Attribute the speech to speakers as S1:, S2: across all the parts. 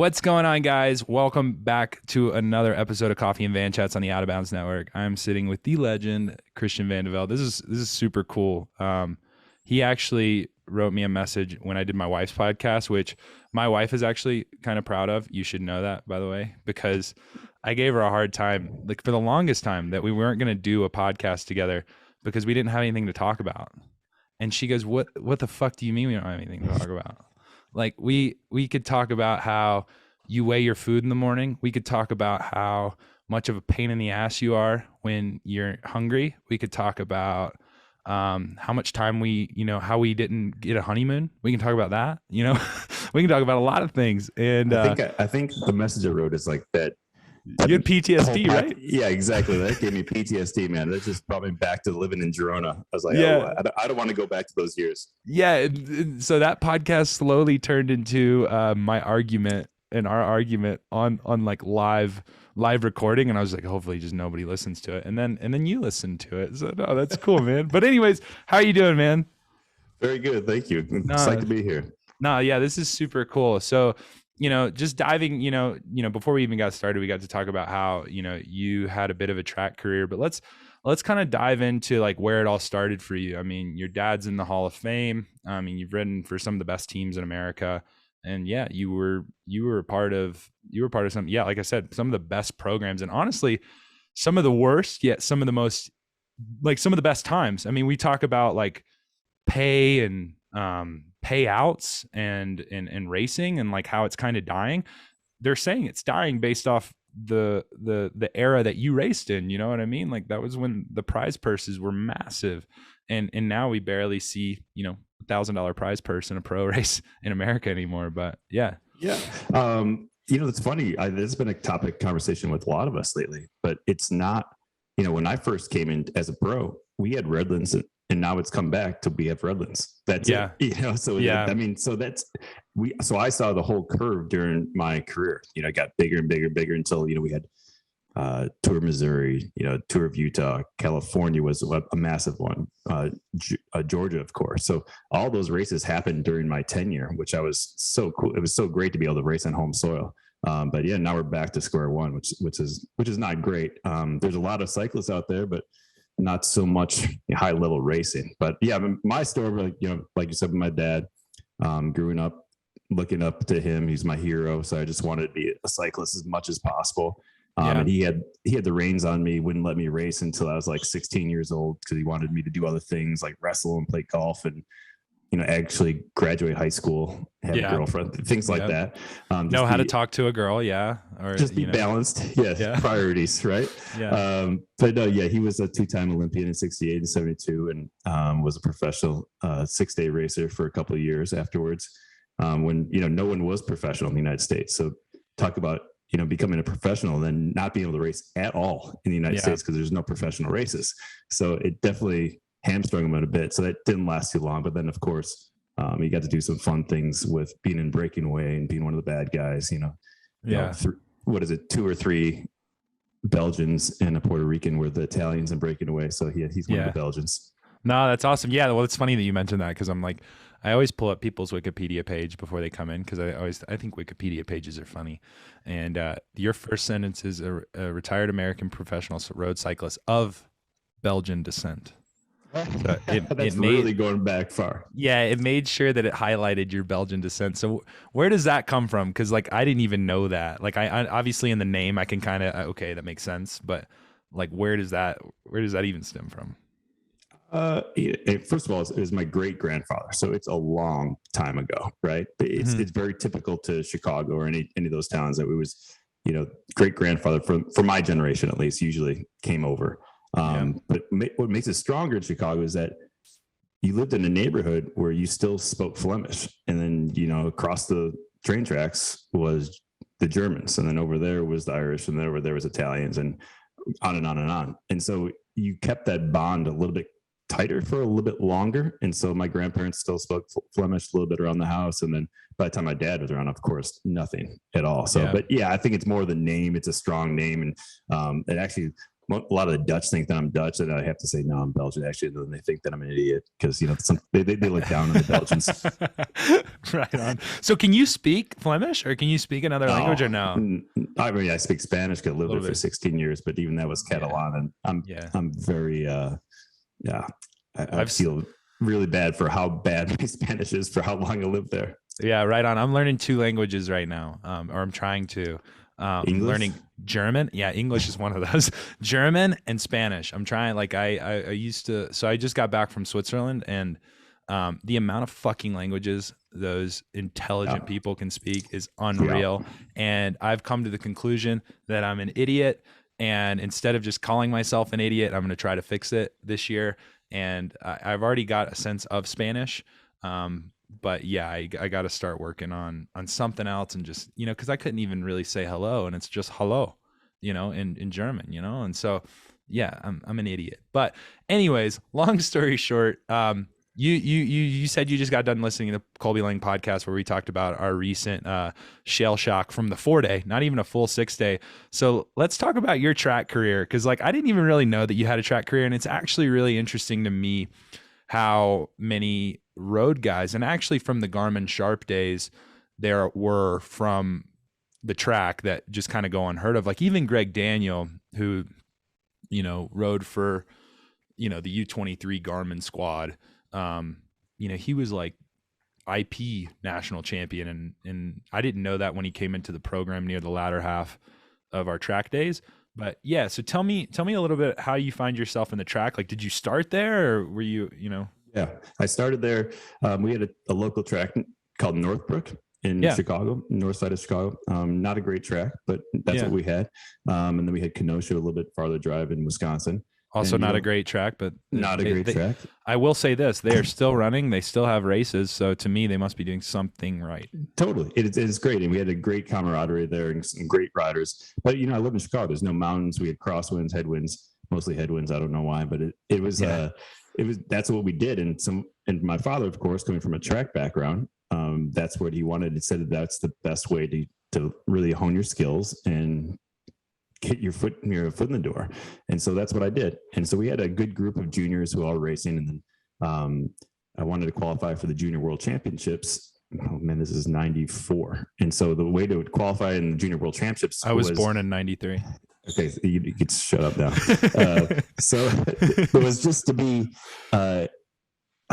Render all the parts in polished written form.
S1: What's going on, guys? Welcome back to another episode of Coffee and Van Chats on the Out of Bounds Network. I'm sitting with the legend Christian Vande Velde. This is super cool. He actually wrote me a message when I did my wife's podcast, which my wife is actually kind of proud of. You should know that, by the way, because I gave her a hard time, like for the longest time, that we weren't going to do a podcast together because we didn't have anything to talk about. And she goes, "What the fuck do you mean we don't have anything to talk about?" Like we could talk about how you weigh your food in the morning. We could talk about how much of a pain in the ass you are when you're hungry. We could talk about how much time how we didn't get a honeymoon. We can talk about that. We can talk about a lot of things. And
S2: I think the message I wrote is like that.
S1: You had PTSD, right?
S2: Yeah, exactly. That gave me PTSD, man. That just brought me back to living in Girona. I was like, I don't want to go back to those years.
S1: Yeah. So that podcast slowly turned into my argument and our argument on like live recording. And I was like, hopefully just nobody listens to it. And then you listened to it. So no, that's cool, man. But anyways, how are you doing, man?
S2: Very good. Thank you. Excited to be here.
S1: No, yeah, this is super cool. So, just diving, before we even got started, we got to talk about how, you had a bit of a track career, but let's kind of dive into like where it all started for you. I mean, your dad's in the Hall of Fame. I mean, you've ridden for some of the best teams in America, and yeah, you were part of some, yeah, like I said, some of the best programs, and honestly, some of the worst, yet some of the most, like some of the best times. I mean, we talk about like pay and payouts and racing and like how it's kind of dying. They're saying it's dying based off the era that you raced in. You know what I mean? Like that was when the prize purses were massive, and now we barely see $1,000 prize purse in a pro race in America anymore. But yeah.
S2: It's funny. There's been a topic conversation with a lot of us lately, but it's not. When I first came in as a pro, we had Redlands, and now it's come back to we have Redlands. That's it. So yeah. I mean, so I saw the whole curve during my career. It got bigger and bigger and bigger until we had Tour of Missouri, Tour of Utah, California was a massive one, Georgia, of course. So all those races happened during my tenure, which I was so cool. It was so great to be able to race on home soil. But yeah, now we're back to square one, which is not great. There's a lot of cyclists out there, but not so much high level racing. But yeah, my story, like you said, with my dad, growing up, looking up to him, he's my hero. So I just wanted to be a cyclist as much as possible. And he had the reins on me, wouldn't let me race until I was like 16 years old because he wanted me to do other things like wrestle and play golf and actually graduate high school, have a girlfriend, things like that.
S1: Know how to talk to a girl, or
S2: just be balanced. Yes, priorities, right?
S1: Yeah.
S2: But no, he was a two-time Olympian in '68 and '72, and was a professional 6-day racer for a couple of years afterwards. When no one was professional in the United States, so talk about becoming a professional and then not being able to race at all in the United States because there's no professional races. So it definitely hamstrung him a bit. So that didn't last too long. But then, of course, he got to do some fun things with being in Breakaway and being one of the bad guys. 2 or 3 Belgians and a Puerto Rican were the Italians in Breakaway. So he's one of the Belgians.
S1: No, that's awesome. Yeah, well, it's funny that you mentioned that because I'm like, I always pull up people's Wikipedia page before they come in because I think Wikipedia pages are funny. And your first sentence is a retired American professional road cyclist of Belgian descent. So
S2: That's really going back far.
S1: Yeah, it made sure that it highlighted your Belgian descent. So where does that come from? Because like I didn't even know that. Like I obviously in the name I can kind of okay, that makes sense. But like where does that even stem from?
S2: First of all, it was my great grandfather, so it's a long time ago, right? It's very typical to Chicago or any of those towns that it was, great grandfather for my generation at least usually came over. But what makes it stronger in Chicago is that you lived in a neighborhood where you still spoke Flemish, and then across the train tracks was the Germans, and then over there was the Irish, and then over there was Italians, and on and on and on. And so you kept that bond a little bit tighter for a little bit longer. And so my grandparents still spoke Flemish a little bit around the house. And then by the time my dad was around, of course, nothing at all. So, but yeah, I think it's more the name. It's a strong name. And it actually, a lot of the Dutch think that I'm Dutch, and I have to say, no, I'm Belgian. Actually, then they think that I'm an idiot because, they look down on the Belgians.
S1: Right on. So can you speak Flemish or can you speak another language or no?
S2: I mean, I speak Spanish because I lived there for 16 years, but even that was Catalan. And I'm very, I feel really bad for how bad my Spanish is for how long I lived there.
S1: Yeah, right on. I'm learning 2 languages right now, or I'm trying to. Learning German. Yeah, English is one of those. German and Spanish. I'm trying. Like I used to. So I just got back from Switzerland, and the amount of fucking languages those intelligent people can speak is unreal. And I've come to the conclusion that I'm an idiot. And instead of just calling myself an idiot, I'm going to try to fix it this year. And I've already got a sense of Spanish. But yeah, I got to start working on something else, and just, cause I couldn't even really say hello, and it's just hello, in German, and so, yeah, I'm an idiot. But anyways, long story short, you said you just got done listening to the Colby Lang podcast where we talked about our recent shell shock from the 4-day, not even a full 6-day. So let's talk about your track career. Cause like, I didn't even really know that you had a track career, and it's actually really interesting to me how many road guys, and actually from the Garmin Sharp days, there were from the track that just kind of go unheard of. Like even Greg Daniel, who, rode for, the U23 Garmin squad. He was like IP national champion. And I didn't know that when he came into the program near the latter half of our track days. But yeah, so tell me a little bit how you find yourself in the track. Like, did you start there, or were you,
S2: Yeah, I started there. We had a local track called Northbrook in Chicago, north side of Chicago. Not a great track, but that's what we had. And then we had Kenosha, a little bit farther drive in Wisconsin.
S1: Also and, not a great track, but
S2: not a great track.
S1: I will say this, they are still running. They still have races. So to me, they must be doing something right.
S2: Totally. It's great. And we had a great camaraderie there and some great riders. But, I live in Chicago. There's no mountains. We had crosswinds, headwinds, mostly headwinds. I don't know why, but it was, that's what we did. And my father, of course, coming from a track background, that's what he wanted. He said that's the best way to really hone your skills and get your foot in the door. And so that's what I did. And so we had a good group of juniors who were all racing. And then I wanted to qualify for the Junior World Championships. Oh man, this is 94. And so the way to qualify in the Junior World Championships,
S1: I was born in 93.
S2: Okay, so you could shut up now. So it was just to be, I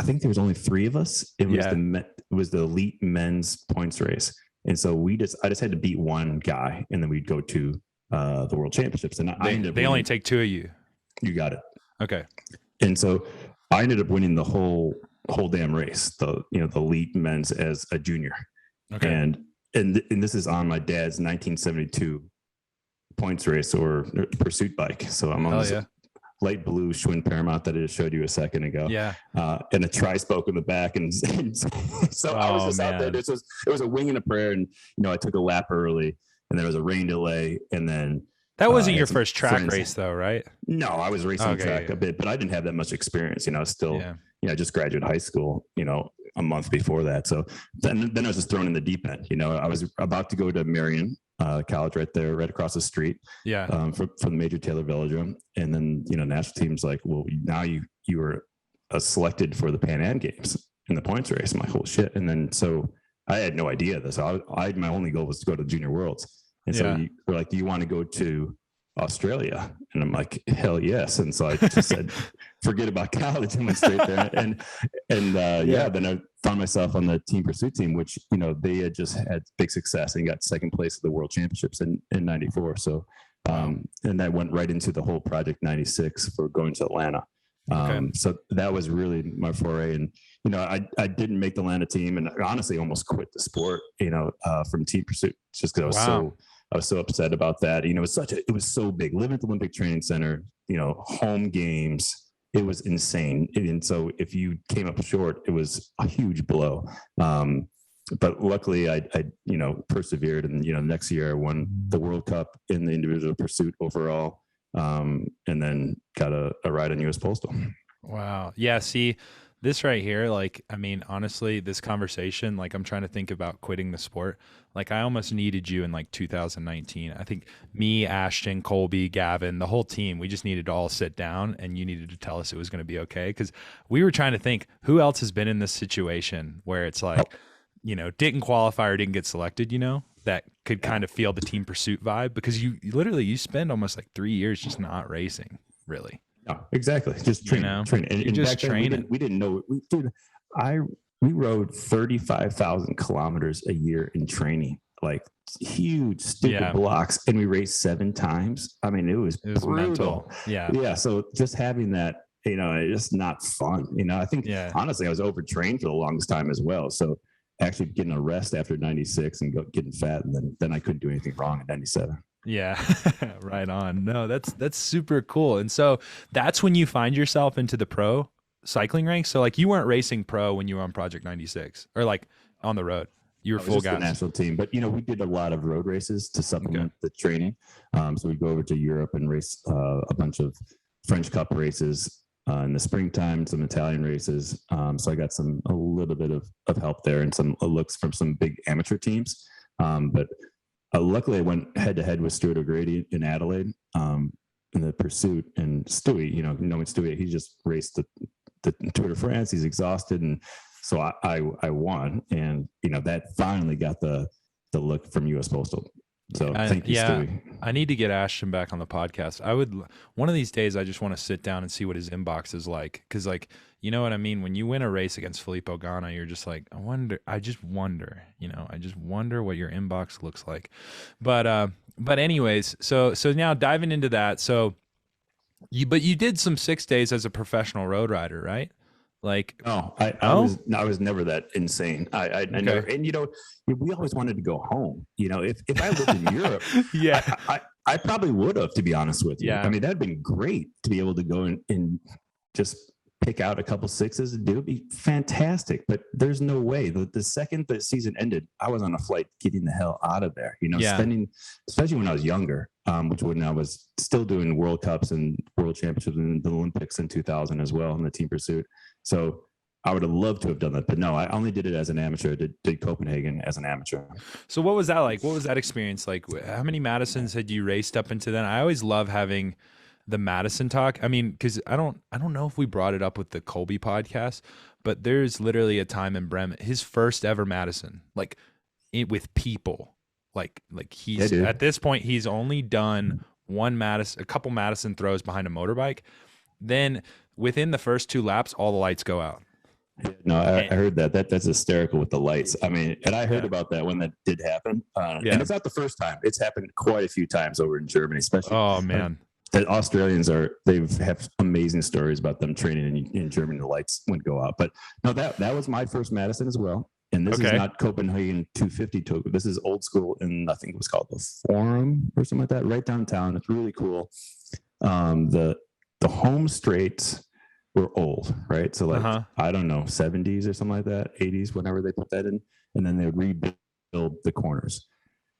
S2: think there was only 3 of us. It was the elite men's points race. And so I just had to beat one guy, and then we'd go to the World Championships. And
S1: they only take 2 of you.
S2: You got it.
S1: Okay.
S2: And so I ended up winning the whole damn race, the elite men's as a junior.
S1: Okay.
S2: And this is on my dad's 1972 points race or pursuit bike. So I'm on this light blue Schwinn Paramount that I just showed you a second ago.
S1: Yeah.
S2: And a tri-spoke in the back. And so I was just out there. It was a wing and a prayer. And, I took a lap early, and there was a rain delay. And then
S1: that wasn't your first track race though, right?
S2: No, I was racing track a bit, but I didn't have that much experience. I was still, I just graduated high school, a month before that. So then I was just thrown in the deep end. I was about to go to Marion College right there, right across the street.
S1: Yeah.
S2: From the Major Taylor Velodrome. And then, national team's like, well, now you were selected for the Pan Am Games in the points race. I'm like, holy shit. And then, so I had no idea this. My only goal was to go to the Junior Worlds. And so we're like, do you want to go to Australia? And I'm like, hell yes. And so I just said, forget about college, and went straight there. And then I found myself on the team pursuit team, which, they had just had big success and got second place at the World Championships in 94. So, and that went right into the whole Project 96 for going to Atlanta. So that was really my foray. And, I didn't make the Atlanta team, and I honestly almost quit the sport, from team pursuit, just because I was so upset about that. It was so big. Living at the Olympic Training Center, home games, it was insane. And so if you came up short, it was a huge blow. But luckily I persevered, and, next year I won the World Cup in the individual pursuit overall. And then got a ride on US Postal.
S1: Wow. Yeah. See, this right here, like, I mean, honestly, this conversation, like, I'm trying to think about quitting the sport. Like, I almost needed you in like 2019. I think me, Ashton, Colby, Gavin, the whole team, we just needed to all sit down and you needed to tell us it was going to be okay. Cause we were trying to think who else has been in this situation where it's like, didn't qualify or didn't get selected, that could kind of feel the team pursuit vibe, because you literally, you spend almost like 3 years just not racing, really.
S2: No, exactly. Just training.
S1: You're just training.
S2: We didn't know. We rode 35,000 kilometers a year in training, like huge, stupid blocks, and we raced 7 times. I mean, it was brutal.
S1: Mental. Yeah.
S2: So just having that, it's just not fun. I think honestly, I was overtrained for the longest time as well. So actually getting a rest after 96 and getting fat, and then I couldn't do anything wrong in 97.
S1: Yeah, right on. No, that's super cool. And so that's when you find yourself into the pro cycling ranks. So like you weren't racing pro when you were on Project 96 or like on the road. You were full gas.
S2: The national team, but we did a lot of road races to supplement the training. So we'd go over to Europe and race a bunch of French Cup races in the springtime, some Italian races. So I got a little bit of help there and some looks from some big amateur teams. But luckily, I went head to head with Stuart O'Grady in Adelaide in the pursuit. And Stewie, knowing Stewie, he just raced the Tour de France. He's exhausted, and so I won. And that finally got the look from U.S. Postal. So thank you, Stewie.
S1: I need to get Ashton back on the podcast. One of these days, I just want to sit down and see what his inbox is like. Cause like, you know what I mean? When you win a race against Filippo Ganna, you're just like, I just wonder what your inbox looks like. But anyways, so now diving into that. So you did some 6 days as a professional road rider, right? Like,
S2: I was never that insane. I never, and we always wanted to go home. If I lived in Europe, I probably would have, to be honest with you. I mean, that'd been great to be able to go and just pick out a couple sixes and do it. Would be fantastic. But there's no way. The second the season ended, I was on a flight getting the hell out of there. Spending, especially when I was younger, which when I was still doing World Cups and World Championships and the Olympics in 2000 as well in the team pursuit. So I would have loved to have done that, but no, I only did it as an amateur. I did Copenhagen as an amateur.
S1: So what was that like? What was that experience like? How many Madisons had you raced up into then? I always love having the Madison talk. I mean, because I don't know if we brought it up with the Colby podcast, but there's literally a time in Bremen, his first ever Madison, like with people, like he's at this point he's only done a couple Madison throws behind a motorbike. Then within the first 2 laps, all the lights go out.
S2: No, I heard that. That's hysterical with the lights. I mean, and I heard about that when that did happen. And it's not the first time. It's happened quite a few times over in Germany, especially.
S1: Oh man,
S2: the Australians have amazing stories about them training in Germany. The lights wouldn't go out. But no, that was my first Madison as well. And this is not Copenhagen 250 token. This is old school, and I think it was called the Forum or something like that, right downtown. It's really cool. The home straights were old, right? So like, I don't know, 70s or something like that, 80s, whenever they put that in, and then they would rebuild the corners.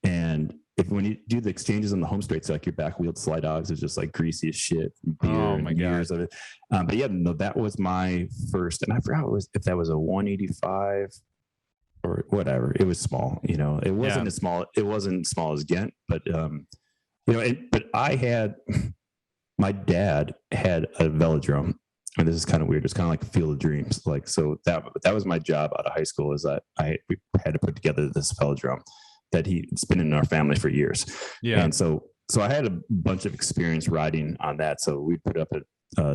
S2: And when you do the exchanges on the home straights, like your back wheeled slide dogs is just like greasy as shit. Oh my years of it. But yeah, no, that was my first, and I forgot if that was a 185 or whatever. It was small, it wasn't as small. It wasn't small as Ghent, but but my dad had a velodrome, and this is kind of weird. It's kind of like a Field of Dreams. Like, so that was my job out of high school, is that we had to put together this velodrome that it's been in our family for years. Yeah. And so I had a bunch of experience riding on that. So we put up a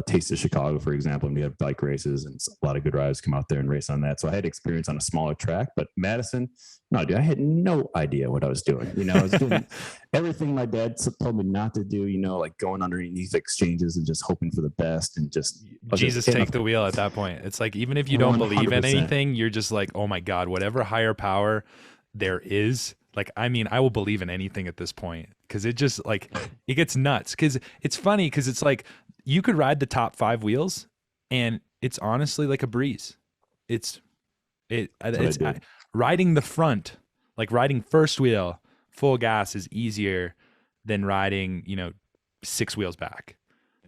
S2: Taste of Chicago, for example, and we had bike races, and a lot of good riders come out there and race on that. So I had experience on a smaller track, but Madison, no, dude, I had no idea what I was doing. I was doing everything my dad told me not to do, like going underneath exchanges and just hoping for the best, and just
S1: Jesus take the wheel at that point. It's like, even if you don't 100%. Believe in anything, you're just like, oh my God, whatever higher power there is. Like, I mean, I will believe in anything at this point, because it just like, it gets nuts. Because it's funny, because it's like, you could ride the top 5 wheels and it's honestly like a breeze. It's riding the front, like riding first wheel full gas is easier than riding, 6 wheels back.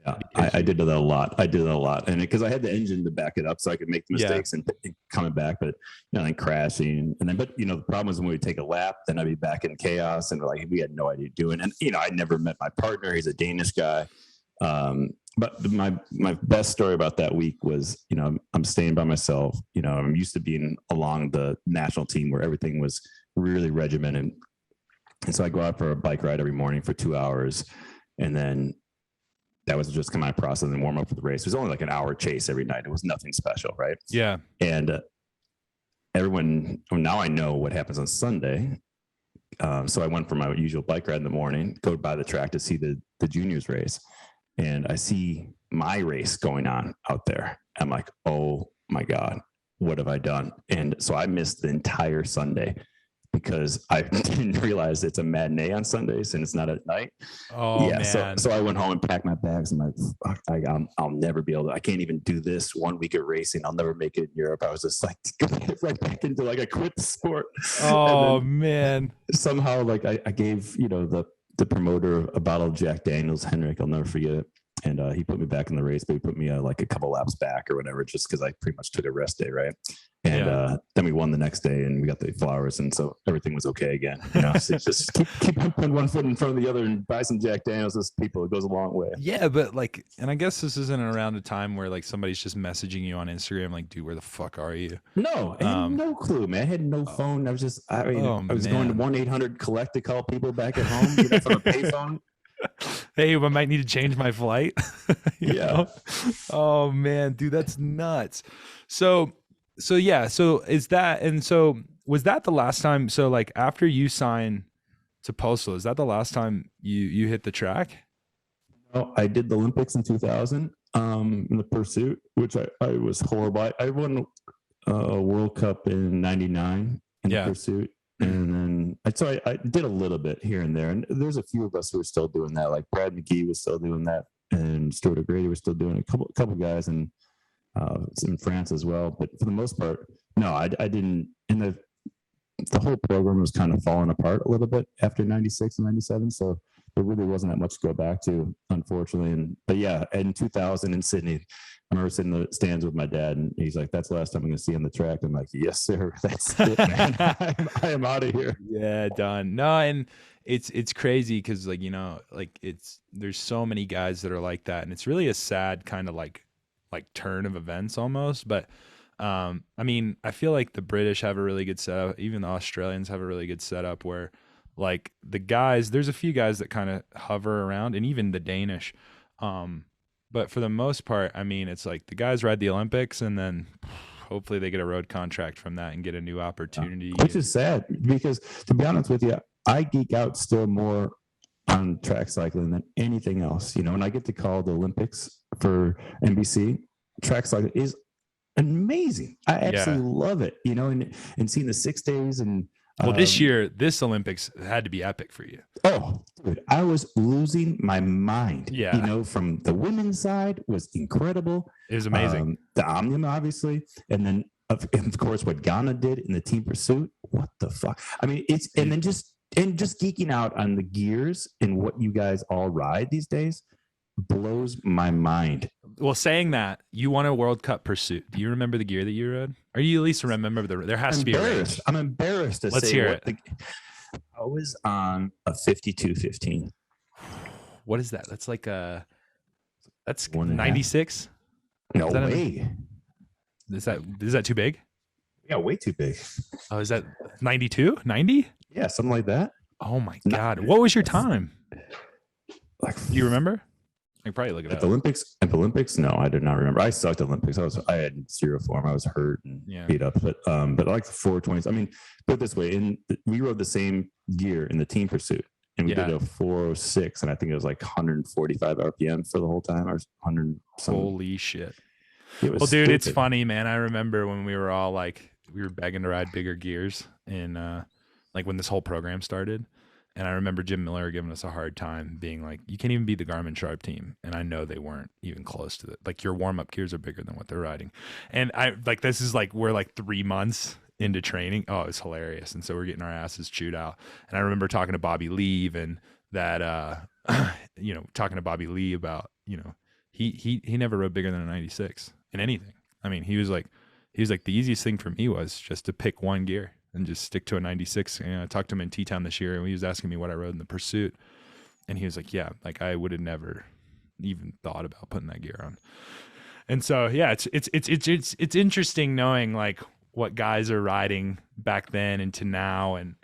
S2: Yeah, I did that a lot. I did that a lot, and because I had the engine to back it up, so I could make the mistakes and coming back, but and crashing, and then but the problem was when we would take a lap, then I'd be back in chaos, and we had no idea doing, and I never met my partner. He's a Danish guy, but my best story about that week was I'm staying by myself. I'm used to being along the national team where everything was really regimented, and so I go out for a bike ride every morning for 2 hours, and then that was just kind of my process and warm up for the race. It was only like an hour chase every night. It was nothing special, right?
S1: Yeah.
S2: And now I know what happens on Sunday. So I went for my usual bike ride in the morning, go by the track to see the juniors race. And I see my race going on out there. I'm like, oh my God, what have I done? And so I missed the entire Sunday because I didn't realize it's a matinee on Sundays and it's not at night.
S1: Oh yeah, man.
S2: So I went home and packed my bags and I'll never be able to, I can't even do this 1 week of racing. I'll never make it in Europe. I was just like, right back into I quit the sport.
S1: Oh man.
S2: Somehow I gave, the promoter a bottle of Jack Daniels, Henrik, I'll never forget it. And he put me back in the race, but he put me a couple laps back or whatever, just because I pretty much took a rest day, right? And then we won the next day, and we got the flowers, and so everything was okay again. So just keep putting one foot in front of the other and buy some Jack Daniels. As people, it goes a long way.
S1: Yeah, but and I guess this isn't around a time where somebody's just messaging you on Instagram, like, dude, where the fuck are you?
S2: No, I had no clue, man. I had no phone. I was just, I was going to 1-800-COLLECT to call people back at home from a payphone.
S1: Hey, I might need to change my flight.
S2: you know?
S1: Oh man, dude, that's nuts. So is that, and so was that the last time? So after you sign to Postal, is that the last time you hit the track?
S2: Oh, I did the Olympics in 2000 in the pursuit, which I was horrible. I won a World Cup in 99 in the pursuit. And then I did a little bit here and there. And there's a few of us who are still doing that. Like Brad McGee was still doing that, and Stuart O'Grady was still doing it. A couple guys in France as well. But for the most part, no, I didn't. And the whole program was kind of falling apart a little bit after 96 and 97. So there really wasn't that much to go back to, unfortunately. But yeah, in 2000 in Sydney, I remember sitting in the stands with my dad, and he's like, "That's the last time I'm going to see you on the track." I'm like, "Yes, sir. That's it, man. I am out of here."
S1: Yeah, done. No, and it's crazy because there's so many guys that are like that, and it's really a sad kind of like turn of events almost. But I mean, I feel like the British have a really good setup. Even the Australians have a really good setup where the guys, there's a few guys that kind of hover around, and even the Danish. But for the most part, I mean, it's the guys ride the Olympics, and then hopefully they get a road contract from that and get a new opportunity.
S2: Which is sad because, to be honest with you, I geek out still more on track cycling than anything else. When I get to call the Olympics for NBC, track cycling is amazing. I absolutely love it. And seeing the 6 days and.
S1: Well, this Olympics had to be epic for you.
S2: Oh, dude, I was losing my mind.
S1: Yeah.
S2: From the women's side was incredible.
S1: It was amazing.
S2: The Omnium, obviously. And then, of course, what Ghana did in the team pursuit. What the fuck? I mean, and just geeking out on the gears and what you guys all ride these days blows my mind.
S1: Well, saying that, you won a World Cup pursuit. Do you remember the gear that you rode? Or you at least remember there has to be a range.
S2: I'm embarrassed to
S1: Let's
S2: say
S1: hear it.
S2: I was on a 52-15.
S1: What is that? That's that's 96?
S2: No way.
S1: Is that too big?
S2: Yeah, way too big.
S1: Oh, is that 92? 90?
S2: Yeah, something like that.
S1: Oh my God. What was your time? Do you remember? I can probably look it up.
S2: At the Olympics, no, I did not remember. I sucked at Olympics. I had zero form. I was hurt and beat up. But I like the 420s. I mean, put it this way: we rode the same gear in the team pursuit, and we did a 406, and I think it was 145 RPM for the whole time, or 100.
S1: Holy shit! Well, dude,
S2: stupid.
S1: It's funny, man. I remember when we were all we were begging to ride bigger gears, in when this whole program started. And I remember Jim Miller giving us a hard time, being like, "You can't even beat the Garmin Sharp team." And I know they weren't even close to it. Your warm up gears are bigger than what they're riding. And I this is we're 3 months into training. Oh, it's hilarious. And so we're getting our asses chewed out. And I remember talking to Bobby Lee and that, talking to Bobby Lee about, he never rode bigger than a 96 in anything. I mean, he was like the easiest thing for me was just to pick one gear and just stick to a 96. And I talked to him in T-Town this year, and he was asking me what I rode in the Pursuit, and he was like, yeah, like I would have never even thought about putting that gear on. And so, yeah, it's interesting knowing like what guys are riding back then into now, and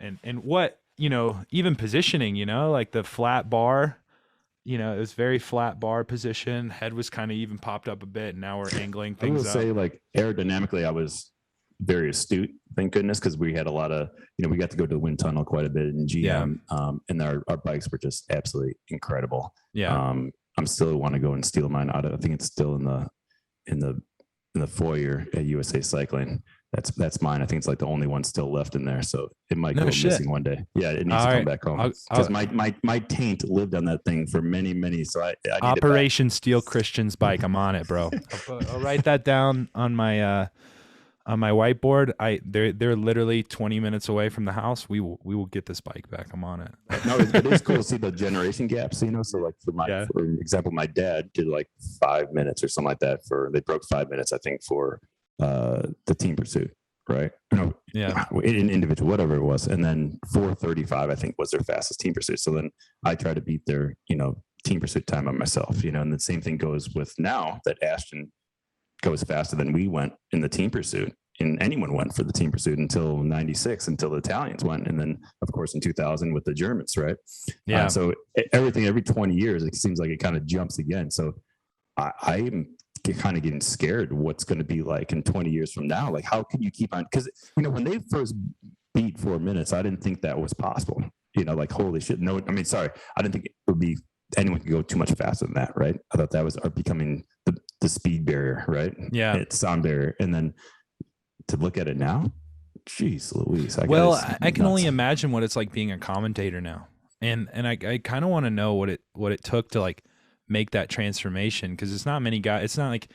S1: what, you know, even positioning, you know, like the flat bar, you know, it was very flat bar position. Head was kind of even popped up a bit, and now we're angling things up.
S2: I will say, like, aerodynamically, I was very astute, thank goodness, because we had a lot of, you know, we got to go to the wind tunnel quite a bit in GM, and our bikes were just absolutely incredible. I'm still want to go and steal mine out of, I think it's still in the foyer at USA Cycling. That's mine. I think it's like the only one still left in there, so it might go missing one day. Yeah, it needs to come back home because my taint lived on that thing for many. So I need
S1: Operation Steal Christian's bike. I'm on it, bro. I'll write that down on my whiteboard. They're literally 20 minutes away from the house. We will get this bike back. I'm on it.
S2: No, it is cool to see the generation gaps, you know. So like for example, my dad did like 5 minutes or something like that they broke 5 minutes, I think, for the team pursuit, right? No, in individual, whatever it was, and then 4:35, I think, was their fastest team pursuit. So then I try to beat their, you know, team pursuit time on myself, you know. And the same thing goes with now that Ashton goes faster than we went in the team pursuit, and anyone went for the team pursuit until 96, until the Italians went, and then of course in 2000 with the Germans, right? So everything every 20 years, it seems like it kind of jumps again. So I am kind of getting scared what's going to be like in 20 years from now. Like, how can you keep on? Because, you know, when they first beat 4 minutes, I didn't think that was possible. You know, like, holy shit. No, I mean, sorry, I didn't think it would be anyone could go too much faster than that, right? I thought that was becoming the speed barrier, right? Yeah, it's sound barrier. And then to look at it now, geez Louise.
S1: I can only imagine what it's like being a commentator now, and I kind of want to know what it took to like make that transformation, because it's not many guys. It's not like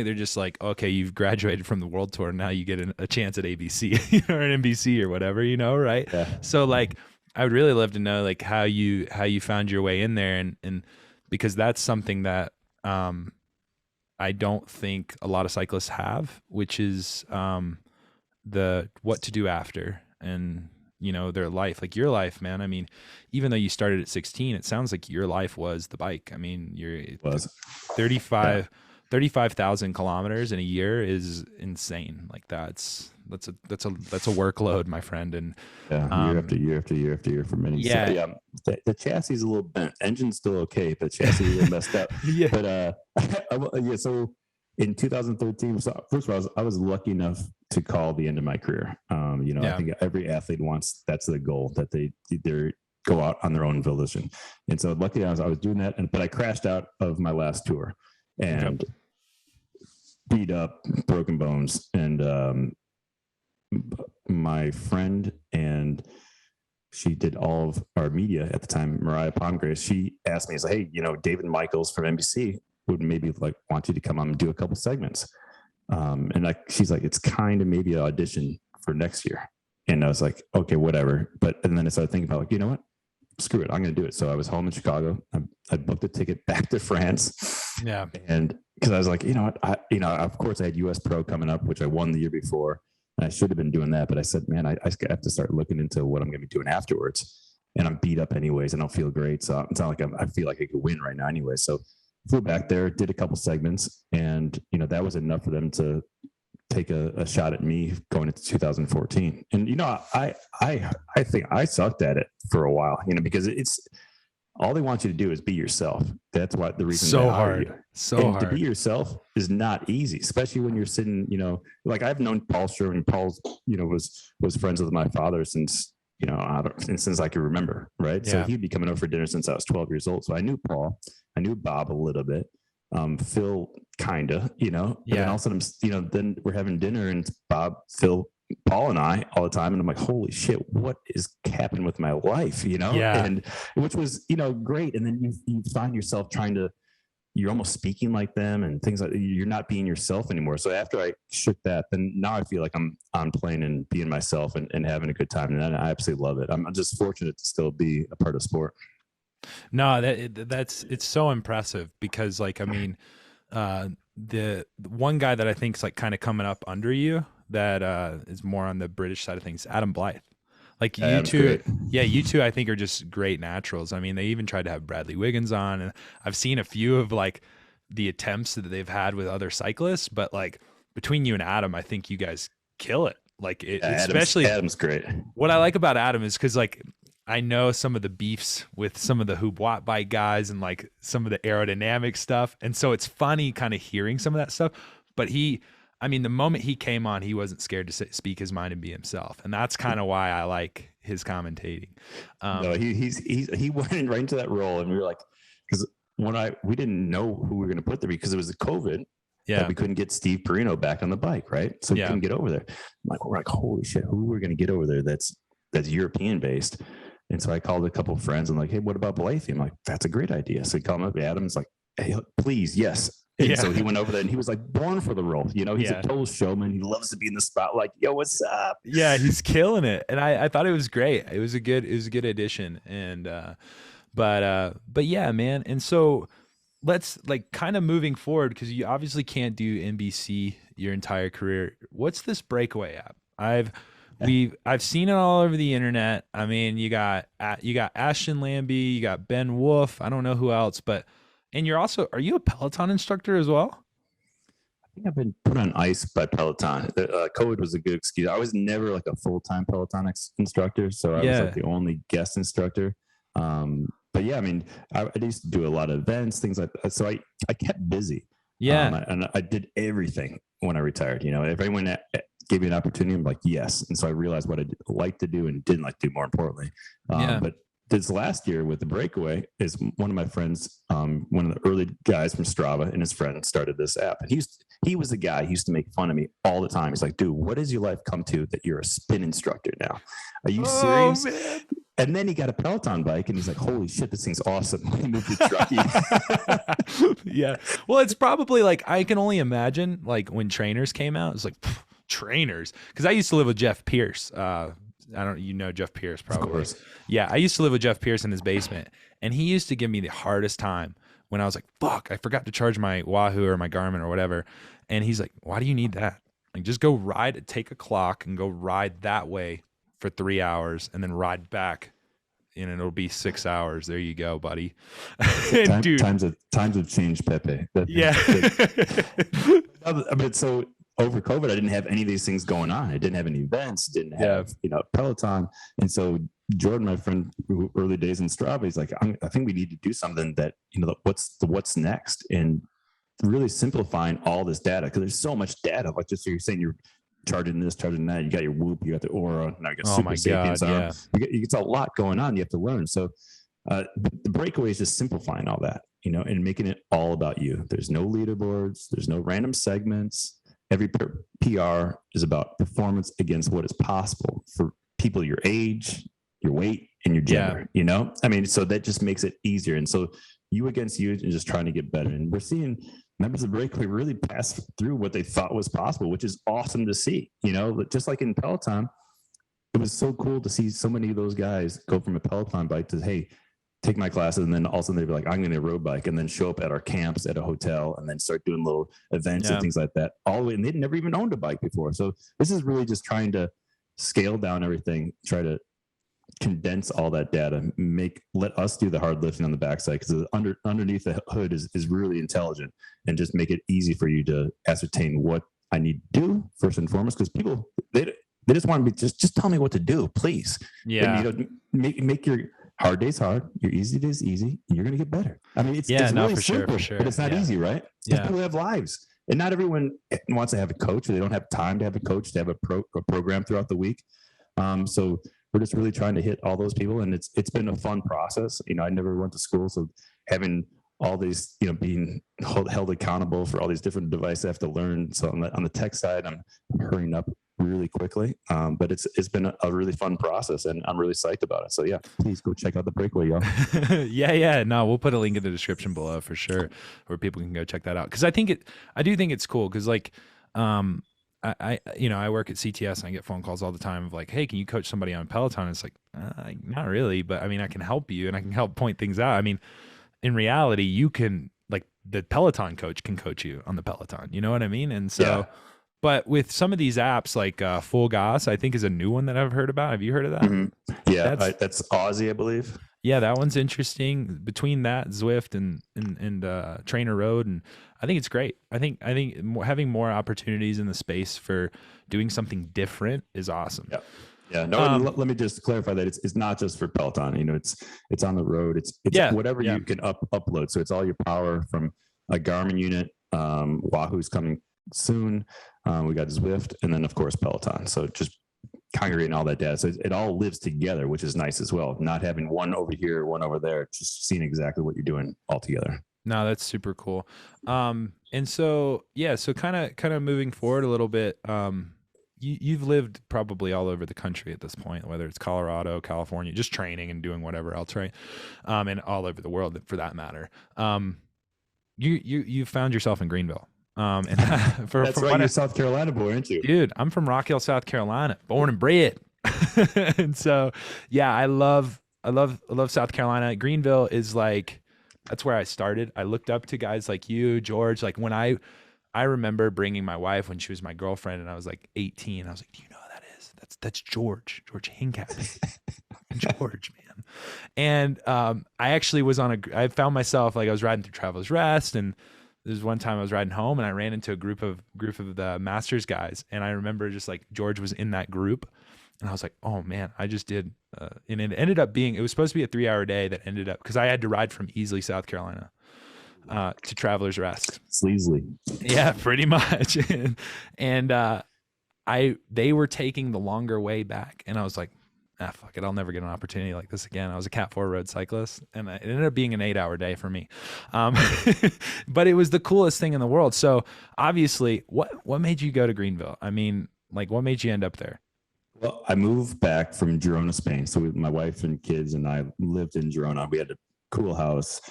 S1: they're just like, okay, you've graduated from the World Tour, now you get a chance at ABC or an NBC or whatever, you know, right? Yeah. So like, I would really love to know like how you found your way in there, and because that's something that I don't think a lot of cyclists have, which is the what to do after, and you know, their life, like your life, man. I mean, even though you started at 16, it sounds like your life was the bike. I mean, you're 35,000 kilometers in a year is insane. Like that's a workload, my friend. And
S2: year after year after year after year for many. Yeah. So, the chassis is a little bent. Engine's still okay, but chassis is a little messed up. But so in 2013, so first of all, I was lucky enough to call the end of my career. You know, I think every athlete wants, that's the goal, that they go out on their own volition. And so luckily I was doing that, but I crashed out of my last tour and beat up, broken bones. And my friend, and she did all of our media at the time, Mariah Palmgrace, she asked me, hey, you know, David Michaels from NBC would maybe like want you to come on and do a couple segments. And like, she's like, it's kind of maybe an audition for next year. And I was like, okay, whatever. And then I started thinking about like, you know what, screw it, I'm going to do it. So I was home in Chicago. I booked a ticket back to France. Yeah. And because I was like, you know what, of course I had US Pro coming up, which I won the year before, and I should have been doing that. But I said, man, I have to start looking into what I'm going to be doing afterwards. And I'm beat up anyways. I don't feel great. So it's not like I feel like I could win right now anyway. So flew back there, did a couple segments, and you know, that was enough for them to take a shot at me going into 2014. And you know, I think I sucked at it for a while, you know, because it's all they want you to do is be yourself. That's what the reason.
S1: So hard.
S2: To be yourself is not easy, especially when you're sitting, you know, like I've known Paul Sherwin. Paul's, you know, was friends with my father since, you know, since I can remember, right? Yeah. So he'd be coming over for dinner since I was 12 years old. So I knew Paul, I knew Bob a little bit, Phil, kinda, you know. Yeah. And then all of a sudden, you know, then we're having dinner and it's Bob, Phil, Paul, and I all the time, and I'm like, holy shit, what is happening with my life, you know? Yeah. And which was, you know, great. And then you find yourself you're almost speaking like them and things like you're not being yourself anymore. So after I shook that, then now I feel like I'm playing and being myself and having a good time. And I absolutely love it. I'm just fortunate to still be a part of sport.
S1: No, it's so impressive because like, I mean, the one guy that I think is like kind of coming up under you that is more on the British side of things, Adam Blythe. Like you
S2: Adam's
S1: two,
S2: great.
S1: yeah, you two I think are just great naturals. I mean, they even tried to have Bradley Wiggins on, and I've seen a few of like the attempts that they've had with other cyclists, but like between you and Adam, I think you guys kill it. Like
S2: Yeah,
S1: especially
S2: Adam's great.
S1: what I like about Adam is because like I know some of the beefs with some of the Hoop Watt bike guys and like some of the aerodynamic stuff. And so it's funny kind of hearing some of that stuff. But I mean, the moment he came on, he wasn't scared to speak his mind and be himself. And that's kind of why I like his commentating.
S2: No, he went right into that role, and we were like, because we didn't know who we were going to put there because it was a COVID.
S1: Yeah.
S2: That we couldn't get Steve Perino back on the bike, right? So we couldn't get over there. We're like, holy shit, who are we going to get over there that's European based? And so I called a couple of friends. I'm like, hey, what about Blythe? I'm like, that's a great idea. So he called up Adam's like, hey, please, yes. And so he went over there and he was like born for the role. You know, he's a total showman. He loves to be in the spotlight. Yo, what's up?
S1: Yeah, he's killing it. And I thought it was great. It was a good addition. And but yeah, man. And so let's like kind of moving forward because you obviously can't do NBC your entire career. What's this Breakaway app? I've seen it all over the internet. I mean, you got Ashton Lambie, you got Ben Wolf. I don't know who else, but and are you a Peloton instructor as well?
S2: I think I've been put on ice by Peloton. COVID was a good excuse. I was never like a full-time Peloton instructor, so I was like the only guest instructor. But yeah, I mean, I used to do a lot of events, things like that. So I kept busy.
S1: Yeah.
S2: And I did everything when I retired. You know, if anyone gave me an opportunity, I'm like, yes. And so I realized what I liked to do and didn't like to do, more importantly. But this last year with the Breakaway is one of my friends, one of the early guys from Strava, and his friend started this app. And he was the guy who used to make fun of me all the time. He's like, dude, what does your life come to that you're a spin instructor now? Are you serious? Man. And then he got a Peloton bike and he's like, holy shit, this thing's awesome. He moved to Truckee.
S1: Yeah. Well, it's probably like, I can only imagine like when trainers came out, it's like trainers. Cause I used to live with Jeff Pierce. You know Jeff Pierce probably. Of course. Yeah. I used to live with Jeff Pierce in his basement and he used to give me the hardest time when I was like, fuck, I forgot to charge my Wahoo or my Garmin or whatever. And he's like, why do you need that? Like, just go take a clock and go ride that way for 3 hours and then ride back and it'll be 6 hours. There you go, buddy.
S2: Dude, times have changed, Pepe.
S1: Yeah.
S2: I mean, so over COVID, I didn't have any of these things going on. I didn't have any events, didn't have, Peloton. And so Jordan, my friend, early days in Strava, he's like, I think we need to do something that, what's next, and really simplifying all this data. Cause there's so much data. Like just so you're saying you're charging this, charging that. You got your Whoop, you got the Aura, now you got Super Sapiens. It's a lot going on. You have to learn. So the Breakaway is just simplifying all that, and making it all about you. There's no leaderboards. There's no random segments. Every PR is about performance against what is possible for people your age, your weight, and your gender. I mean, so that just makes it easier. And so you against you and just trying to get better. And we're seeing members of Breakaway really pass through what they thought was possible, which is awesome to see. Just like in Peloton, it was so cool to see so many of those guys go from a Peloton bike to, hey, take my classes, and then all of a sudden they'd be like, I'm going to road bike, and then show up at our camps at a hotel and then start doing little events and things like that all the way. And they'd never even owned a bike before. So this is really just trying to scale down everything, try to condense all that data, let us do the hard lifting on the backside, because underneath the hood is really intelligent, and just make it easy for you to ascertain what I need to do first and foremost. Because people, they just want to be just tell me what to do, please.
S1: Yeah.
S2: And, make your hard days hard, your easy days easy, and you're going to get better. I mean, it's really simple, but it's not easy, right? Because people have lives, and not everyone wants to have a coach, or they don't have time to have a coach, to have a program throughout the week. So we're just really trying to hit all those people, and it's been a fun process. I never went to school, so having all these, being held accountable for all these different devices I have to learn. So on the tech side, I'm hurrying up really quickly, but it's been a really fun process, and I'm really psyched about it. So yeah, please go check out the Breakaway, y'all.
S1: Yeah. No, we'll put a link in the description below for sure, where people can go check that out. Because I do think it's cool. Because like, I work at CTS and I get phone calls all the time of like, hey, can you coach somebody on Peloton? It's like, not really, but I mean, I can help you and I can help point things out. I mean, in reality, you can, like, the Peloton coach can coach you on the Peloton. You know what I mean? And so,
S2: Yeah.
S1: but with some of these apps, like Full Gas, I think is a new one that I've heard about. Have you heard of that?
S2: Mm-hmm. Yeah,
S1: That's
S2: that's Aussie, I believe.
S1: yeah, that one's interesting. Between that, Zwift and Trainer Road, and I think it's great. I think having more opportunities in the space for doing something different is awesome.
S2: Yeah. Yeah, no. Let me just clarify that it's not just for Peloton. It's on the road. It's whatever you can upload. So it's all your power from a Garmin unit. Wahoo's coming soon. We got Zwift, and then of course Peloton. So just congregating all that data. So it all lives together, which is nice as well. Not having one over here, one over there. Just seeing exactly what you're doing all together.
S1: No, that's super cool. And so kind of moving forward a little bit. You've lived probably all over the country at this point, whether it's Colorado, California, just training and doing whatever else, right? And all over the world for that matter. You found yourself in Greenville. And
S2: that's right. You're a South Carolina boy, aren't you?
S1: Dude, I'm from Rock Hill, South Carolina, born and bred. And so, yeah, I love South Carolina. Greenville is like, that's where I started. I looked up to guys like you, George. Like when I remember bringing my wife when she was my girlfriend and I was like 18. I was like, do you know who that is? That's George Hancock. George, man. And I actually was I found myself, like, I was riding through Travelers Rest, and there was one time I was riding home and I ran into a group of the Masters guys. And I remember just like George was in that group. And I was like, oh man, I just did. And it ended up being, it was supposed to be a 3-hour day that ended up, because I had to ride from Easley, South Carolina to Travelers Rest.
S2: Sleasley.
S1: Yeah, pretty much. And they were taking the longer way back. And I was like, fuck it, I'll never get an opportunity like this again. I was a Cat 4 road cyclist, and it ended up being an 8-hour day for me. But it was the coolest thing in the world. So obviously, what made you go to Greenville? I mean, like, what made you end up there?
S2: Well, I moved back from Girona, Spain. So my wife and kids and I lived in Girona. We had a cool house,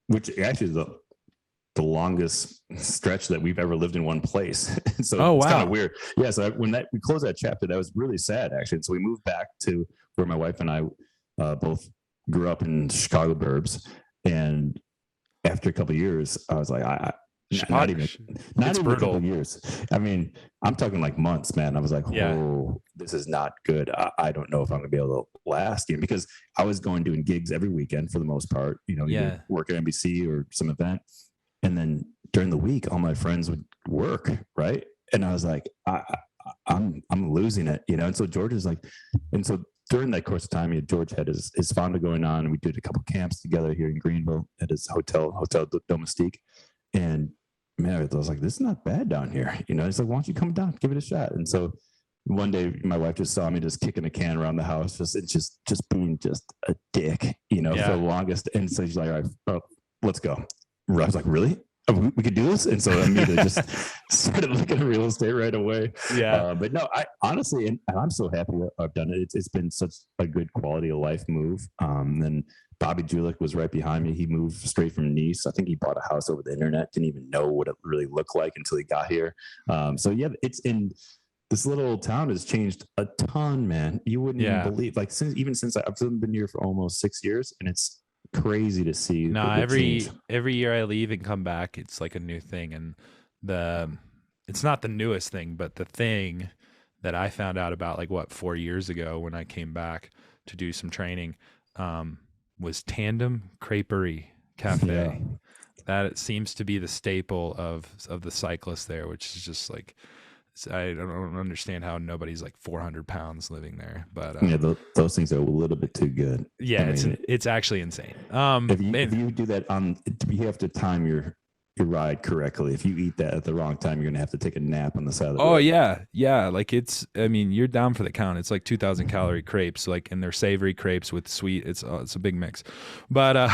S2: which actually is the longest stretch that we've ever lived in one place. So it's kind of weird. Yeah. So when we closed that chapter, that was really sad, actually. And so we moved back to where my wife and I both grew up in Chicago burbs. And after a couple of years, I was like, not even a couple of years. I mean, I'm talking like months, man. I was like, oh, this is not good. I don't know if I'm gonna be able to last, because I was doing gigs every weekend for the most part, either work at NBC or some event. And then during the week, all my friends would work, right? And I was like, I'm losing it, And so George is like, and so during that course of time, George had his Fonda going on, and we did a couple camps together here in Greenville at his Hotel Domestique. And man, I was like, this is not bad down here. He's like, why don't you come down, give it a shot? And so one day my wife just saw me just kicking a can around the house, just being just a dick, for the longest. And so she's like, all right, let's go. I was like, really? We could do this? And so I immediately just started looking at real estate right away.
S1: Yeah.
S2: But no, I honestly, and I'm so happy that I've done it. It's been such a good quality of life move. Then Bobby Julich was right behind me. He moved straight from Nice. I think he bought a house over the internet. Didn't even know what it really looked like until he got here. So yeah, it's in this little town has changed a ton, man. You wouldn't even believe, like, since I've been here for almost 6 years, and it's crazy to see.
S1: No, every year I leave and come back, it's like a new thing. And it's not the newest thing, but the thing that I found out about, like, 4 years ago when I came back to do some training, was Tandem Creperie Cafe. Yeah. That it seems to be the staple of the cyclists there, which is just like, I don't understand how nobody's like 400 pounds living there, but
S2: those things are a little bit too good.
S1: Yeah, it's actually insane.
S2: If you do that you have to time your ride correctly. If you eat that at the wrong time, you're gonna have to take a nap on the side of the road.
S1: Yeah. Like, you're down for the count. It's like 2,000 calorie crepes, like, and they're savory crepes with sweet. It's a big mix, but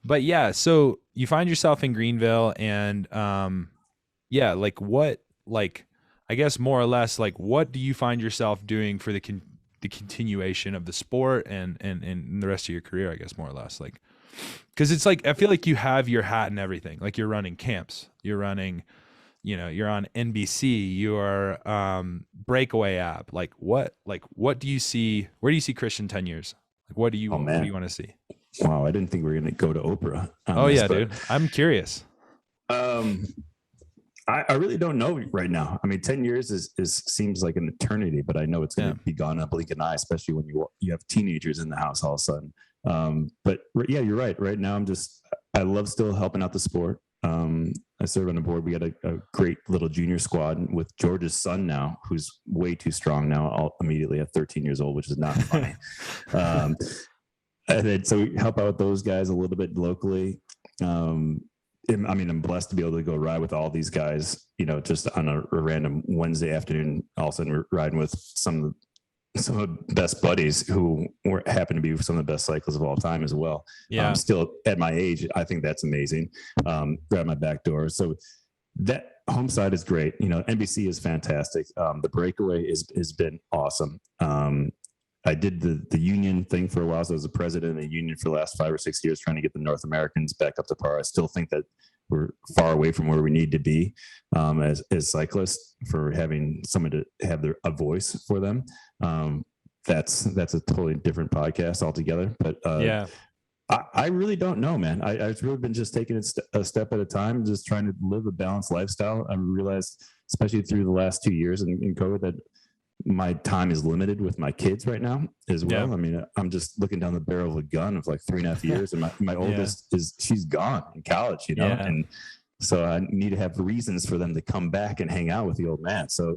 S1: but yeah. So you find yourself in Greenville, and like, what, like, I guess more or less, like, what do you find yourself doing for the continuation of the sport and the rest of your career, I guess, more or less, like, because it's like, I feel like you have your hat and everything. Like, you're running camps, you're running you're on NBC, you're Breakaway app. What do you see? Where do you see Christian 10 years? Like, what do you want to see?
S2: Wow, I didn't think we were going to go to Oprah.
S1: Dude, I'm curious.
S2: I really don't know right now. I mean, 10 years seems like an eternity, but I know it's going to be gone in a blink of an eye, especially when you have teenagers in the house all of a sudden. But yeah, you're right. Right now, I love still helping out the sport. I serve on the board. We got a great little junior squad with George's son now, who's way too strong now, immediately at 13 years old, which is not funny. And then, so we help out with those guys a little bit locally. I'm blessed to be able to go ride with all these guys, just on a random Wednesday afternoon. All of a sudden we're riding with some of the best buddies who happen to be some of the best cyclists of all time as well.
S1: Yeah.
S2: Still at my age, I think that's amazing. Grab my back door. So that home side is great. NBC is fantastic. The Breakaway has been awesome. I did the union thing for a while. So I was the president of the union for the last 5 or 6 years, trying to get the North Americans back up to par. I still think that we're far away from where we need to be as cyclists, for having someone to have a voice for them. That's a totally different podcast altogether. But I really don't know, man. I've really been just taking it a step at a time, just trying to live a balanced lifestyle. I realized, especially through the last 2 years in COVID, that my time is limited with my kids right now as well. Yeah. I mean, I'm just looking down the barrel of a gun of like 3.5 years, and my oldest she's gone in college, and so I need to have reasons for them to come back and hang out with the old man. So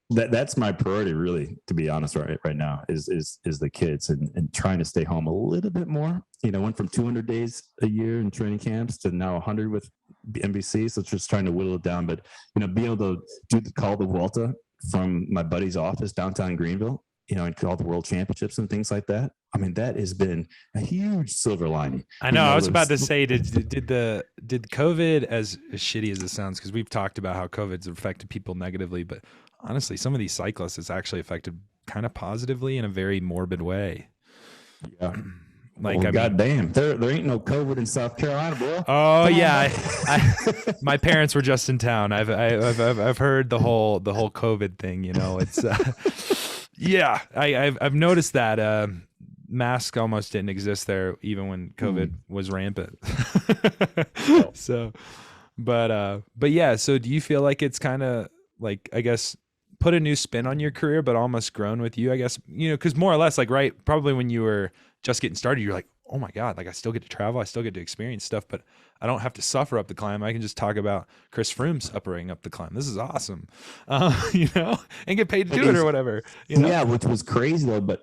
S2: that's my priority, really, to be honest, right now is the kids, and trying to stay home a little bit more. Went from 200 days a year in training camps to now 100 with NBC. So just trying to whittle it down, but be able to call the Vuelta from my buddy's office downtown Greenville, and call the world championships and things like that. I mean, that has been a huge silver lining.
S1: I know. I was about to say, did COVID, as shitty as it sounds, because we've talked about how COVID's affected people negatively, but honestly, some of these cyclists it's actually affected kind of positively in a very morbid way.
S2: Yeah. Goddamn, there ain't no COVID in South Carolina, boy.
S1: Oh yeah, my parents were just in town. I've heard the whole COVID thing. It's I've noticed that masks almost didn't exist there even when COVID was rampant. So, but yeah. So do you feel like it's kind of like, I guess, put a new spin on your career, but almost grown with you? I guess because more or less, like, right, probably when you were just getting started, you're like, oh my God, like I still get to travel, I still get to experience stuff, but I don't have to suffer up the climb. I can just talk about Chris Froome suffering up the climb. This is awesome, and get paid to do it or whatever.
S2: Yeah, which was crazy though, but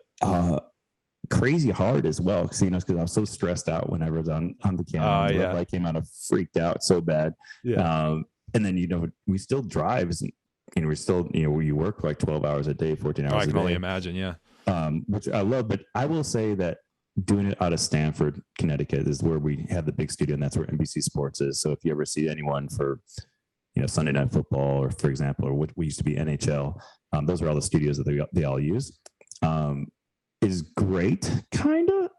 S2: crazy hard as well. Because I was so stressed out whenever I was on the camera. I came out, I freaked out so bad. Yeah. And then we still drive, and we're still you work like 12 hours a day, 14 hours a day. I
S1: can only imagine. Yeah.
S2: Which I love, but I will say that doing it out of Stamford, Connecticut is where we have the big studio, and that's where NBC Sports is. So if you ever see anyone for, Sunday Night Football, or for example, or what we used to be NHL, those are all the studios that they all use. Is great, kind of,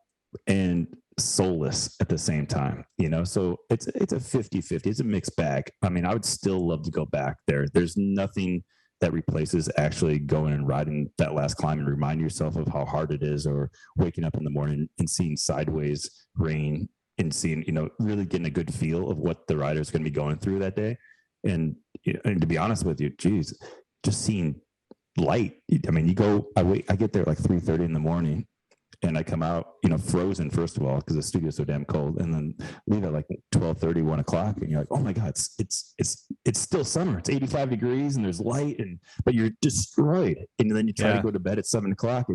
S2: and soulless at the same time, so it's a 50-50. It's a mixed bag. I mean, I would still love to go back there. There's nothing that replaces actually going and riding that last climb and remind yourself of how hard it is, or waking up in the morning and seeing sideways rain and seeing, really getting a good feel of what the rider is going to be going through that day. And to be honest with you, geez, just seeing light. I mean, I get there at like 3:30 in the morning, and I come out, frozen, first of all, because the studio's so damn cold, and then leave at like 12:30, 1 o'clock, and you're like, oh my God, it's still summer. It's 85 degrees and there's light, but you're destroyed. And then you try to go to bed at 7 o'clock.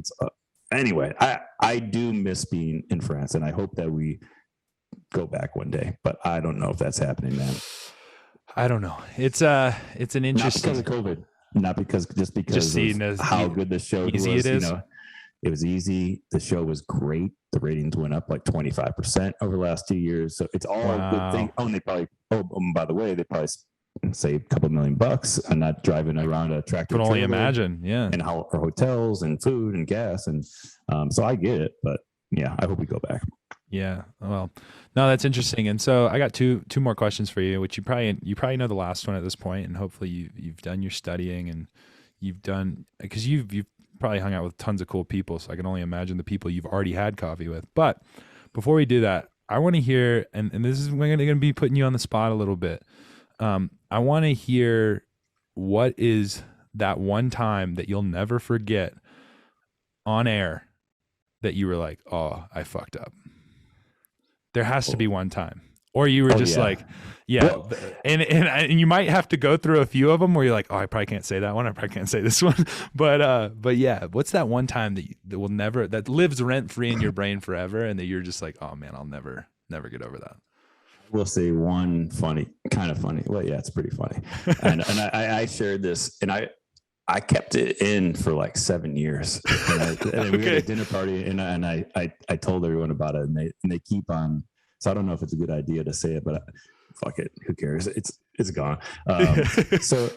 S2: Anyway, I do miss being in France, and I hope that we go back one day, but I don't know if that's happening, man.
S1: I don't know. It's an interesting.
S2: Not because of COVID, not because of how good the show was.
S1: It is.
S2: It was easy. The show was great. The ratings went up like 25% over the last 2 years. So it's all a good thing. Oh, and by the way, they probably save a couple $1 million and not driving around a tractor.
S1: Could only imagine. Yeah.
S2: And for hotels and food and gas. And so I get it, but yeah, I hope we go back.
S1: Yeah. Well, no, that's interesting. And so I got two more questions for you, which you probably know the last one at this point, and hopefully you've done your studying and you've done, because you've probably hung out with tons of cool people. So I can only imagine the people you've already had coffee with. But before we do that, I want to hear, and this is we're going to be putting you on the spot a little bit. I want to hear, what is that one time that you'll never forget on air that you were like, oh, I fucked up. There has to be one time, or you were just like, yeah.
S2: Well,
S1: And you might have to go through a few of them where you're like, oh, I probably can't say that one. I probably can't say this one. But yeah, what's that one time that will never, that lives rent free in your brain forever, and that you're just like, oh man, I'll never get over that.
S2: we'll say one kind of funny. Well, yeah, it's pretty funny. And I shared this, and I kept it in for like 7 years. And we had a dinner party, and I told everyone about it, and they keep on. So I don't know if it's a good idea to say it, but fuck it, who cares? It's gone. So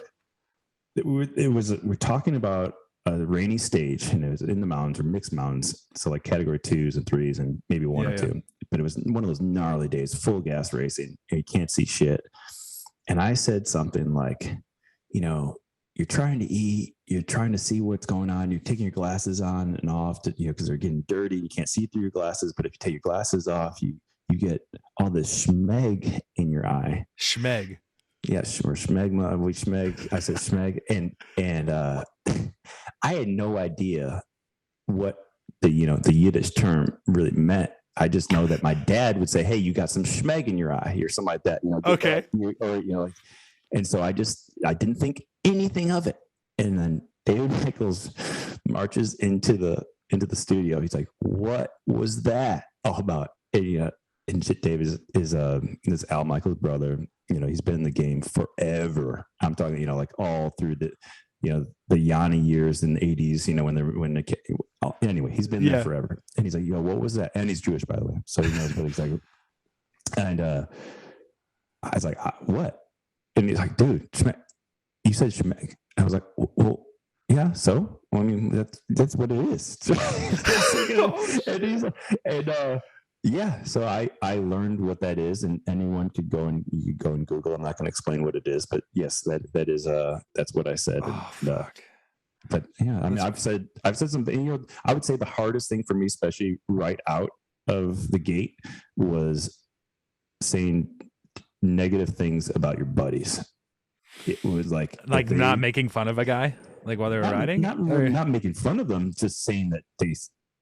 S2: we're talking about a rainy stage, and it was in the mountains, or mixed mountains, so like category 2s and 3s, and maybe one or two. But it was one of those gnarly days, full gas racing, and you can't see shit. And I said something like, you're trying to eat, you're trying to see what's going on, you're taking your glasses on and off to, because they're getting dirty, you can't see through your glasses, but if you take your glasses off, you get all this schmeg in your eye.
S1: Schmeg.
S2: Yes, or schmegma, we schmeg. I said schmeg, and I had no idea what the Yiddish term really meant. I just know that my dad would say, "Hey, you got some schmeg in your eye," or something like that.
S1: Okay.
S2: And so I didn't think anything of it. And then David Michaels marches into the studio. He's like, "What was that all about?" And Dave is Al Michaels' brother. He's been in the game forever. I'm talking, like all through the Yanni years in the 80s, anyway, he's been there forever. And he's like, what was that? And he's Jewish, by the way. So he knows what exactly. And I was like, what? And he's like, dude, you said shemeg. I was like, well, yeah. So, well, I mean, that's what it is. Yeah, so I learned what that is, and anyone could go and Google. I'm not going to explain what it is, but yes, that is that's what I said.
S1: Oh, fuck.
S2: But yeah, I mean, I've said something. I would say the hardest thing for me, especially right out of the gate, was saying negative things about your buddies. It was like
S1: not making fun of a guy, like while they were riding,
S2: not making fun of them, just saying that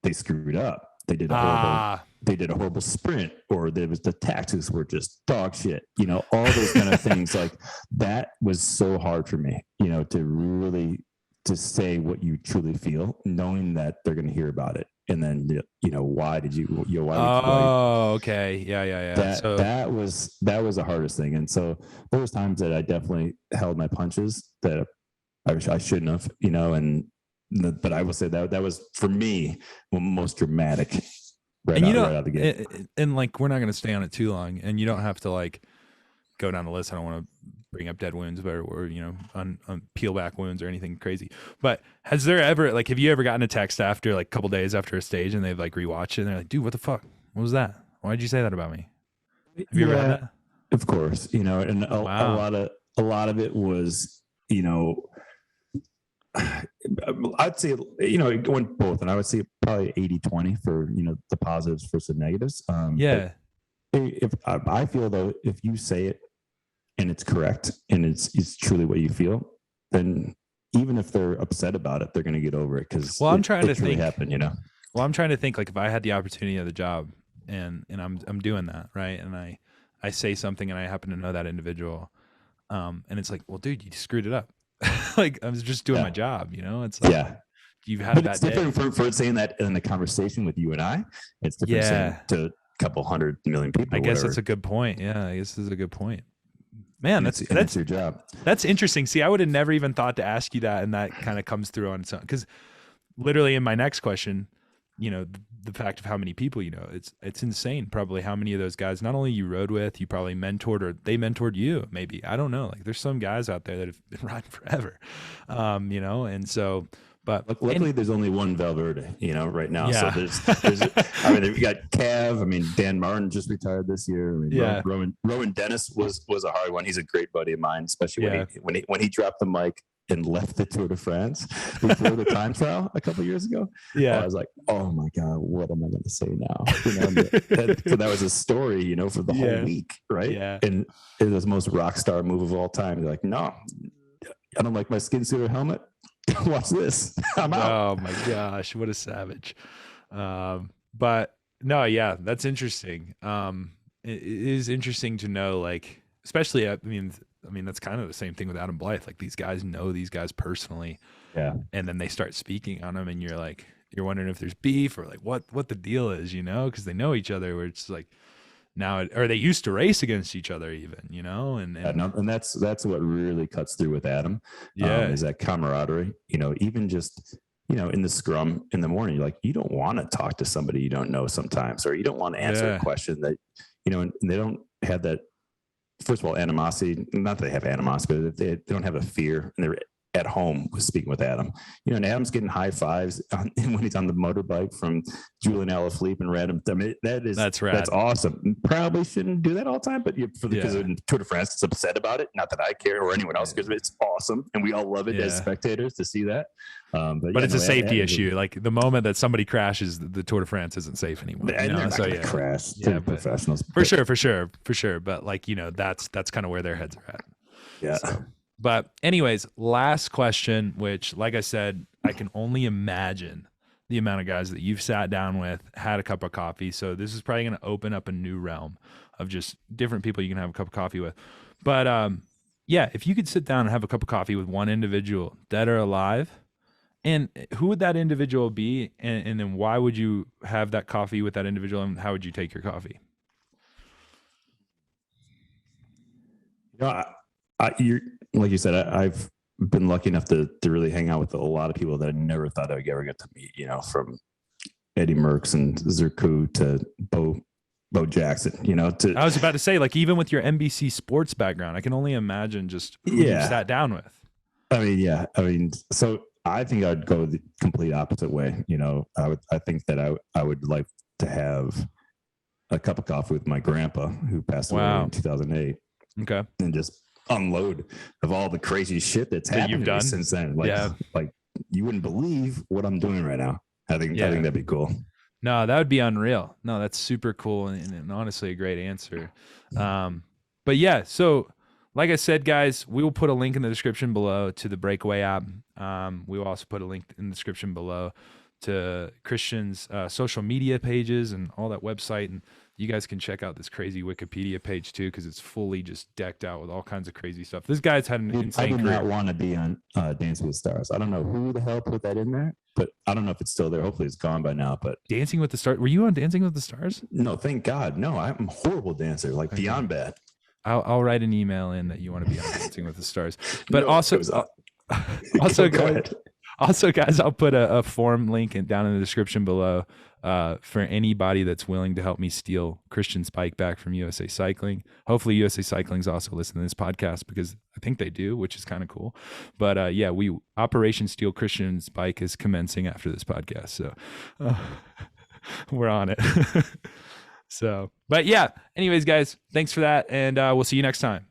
S2: they screwed up. They did a horrible sprint, or there was the taxes were just dog shit. All those kind of things. Like that was so hard for me, to say what you truly feel, knowing that they're going to hear about it. And then, why did you?
S1: Okay, yeah.
S2: That was the hardest thing. And so there was times that I definitely held my punches that I shouldn't have, but I will say that was for me the most dramatic right out of the gate.
S1: And like, we're not going to stay on it too long, and you don't have to like go down the list. I don't want to bring up dead wounds or on peel back wounds or anything crazy. But have you ever gotten a text after like a couple days after a stage, and they've like rewatched it and they're like, dude, what the fuck? What was that? Why did you say that about me? Have you ever had that?
S2: Of course, and a lot of it was, I'd say, it went both, and I would say probably 80-20 for, the positives versus the negatives. If I feel though, if you say it and it's correct and it's truly what you feel, then even if they're upset about it, they're going to get over it. Cause
S1: I'm trying to think,
S2: Well,
S1: I'm trying to think like if I had the opportunity of the job and I'm doing that, right. And I say something and I happen to know that individual. And it's like, well, dude, you screwed it up. Like I was just doing my job, it's like, you've had a bad day.
S2: It's different for saying that in a conversation with you and I. It's different saying to a couple 100 million people.
S1: I guess that's a good point. Yeah, I guess this is a good point. Man, that's
S2: your job.
S1: That's interesting. See, I would have never even thought to ask you that, and that kind of comes through on its own. Because literally in my next question, the fact of how many people it's insane. Probably how many of those guys not only you rode with, you probably mentored, or they mentored you. Maybe, I don't know. Like there's some guys out there that have been riding forever, and so But
S2: luckily, there's only one Valverde, right now.
S1: Yeah.
S2: So there's I mean, we got Cav. I mean, Dan Martin just retired this year. I mean, Rowan Dennis was a hard one. He's a great buddy of mine, especially when he dropped the mic and left the Tour de France before the time trial a couple of years ago.
S1: Yeah,
S2: I was like, oh my God, what am I going to say now? So that was a story, for the whole week, right?
S1: Yeah.
S2: And it was the most rock star move of all time. They're like, no, I don't like my skin suit or helmet. Watch this. I'm out.
S1: Oh my gosh, what a savage. But no, yeah, that's interesting. It is interesting to know, like, especially, I mean, that's kind of the same thing with Adam Blythe. Like, these guys know these guys personally.
S2: Yeah.
S1: And then they start speaking on them, and you're wondering if there's beef or like what the deal is, because they know each other, where it's like now, or they used to race against each other even,
S2: and that's what really cuts through with Adam. Is that camaraderie, even just, in the scrum in the morning, you're like, you don't want to talk to somebody you don't know sometimes, or you don't want to answer a question that, and they don't have that, first of all, animosity, not that they have animosity, but they don't have a fear, and they're at home speaking with Adam, and Adam's getting high fives when he's on the motorbike from Julian Alaphilippe and random. I mean, that's rad. That's awesome. Probably shouldn't do that all the time, but because Tour de France is upset about it. Not that I care or anyone else, because it's awesome and we all love it as spectators to see that. But it's
S1: a safety issue. Like, the moment that somebody crashes, the Tour de France isn't safe anymore.
S2: And they're not gonna crash. They're professionals.
S1: For sure. But like, that's kind of where their heads are at.
S2: Yeah.
S1: So. But anyways, last question, which, like I said, I can only imagine the amount of guys that you've sat down with, had a cup of coffee. So this is probably going to open up a new realm of just different people you can have a cup of coffee with. But if you could sit down and have a cup of coffee with one individual, dead or alive, and who would that individual be? And then why would you have that coffee with that individual, and how would you take your coffee?
S2: You're, like you said, I've been lucky enough to really hang out with a lot of people that I never thought I would ever get to meet, from Eddie Merckx and Zerkou to Bo Jackson,
S1: I was about to say, like, even with your NBC sports background, I can only imagine just who you sat down with.
S2: So I think I'd go the complete opposite way. I think that I would like to have a cup of coffee with my grandpa, who passed away in 2008.
S1: Okay.
S2: And just unload of all the crazy shit that's happened to me since then. Like you wouldn't believe what I'm doing right now. I think that'd be cool.
S1: No, that would be unreal. No, that's super cool, and honestly a great answer. But yeah, so like I said, guys, we will put a link in the description below to the Breakaway app. We will also put a link in the description below to Christian's social media pages and all that website, and you guys can check out this crazy Wikipedia page too, because it's fully just decked out with all kinds of crazy stuff. This guy's had an insane career.
S2: I did not want to be on Dancing with the Stars. I don't know who the hell put that in there, but I don't know if it's still there. Hopefully it's gone by now. But
S1: Dancing with the Stars, were you on Dancing with the Stars?
S2: No, thank God. No, I'm a horrible dancer, beyond bad.
S1: I'll write an email in that you want to be on Dancing with the Stars. But also guys, I'll put a form link down in the description below for anybody that's willing to help me steal Christian's bike back from USA Cycling. Hopefully USA Cycling's also listening to this podcast, because I think they do, which is kind of cool. But Operation Steal Christian's bike is commencing after this podcast. So we're on it. So, but yeah, anyways, guys, thanks for that. And we'll see you next time.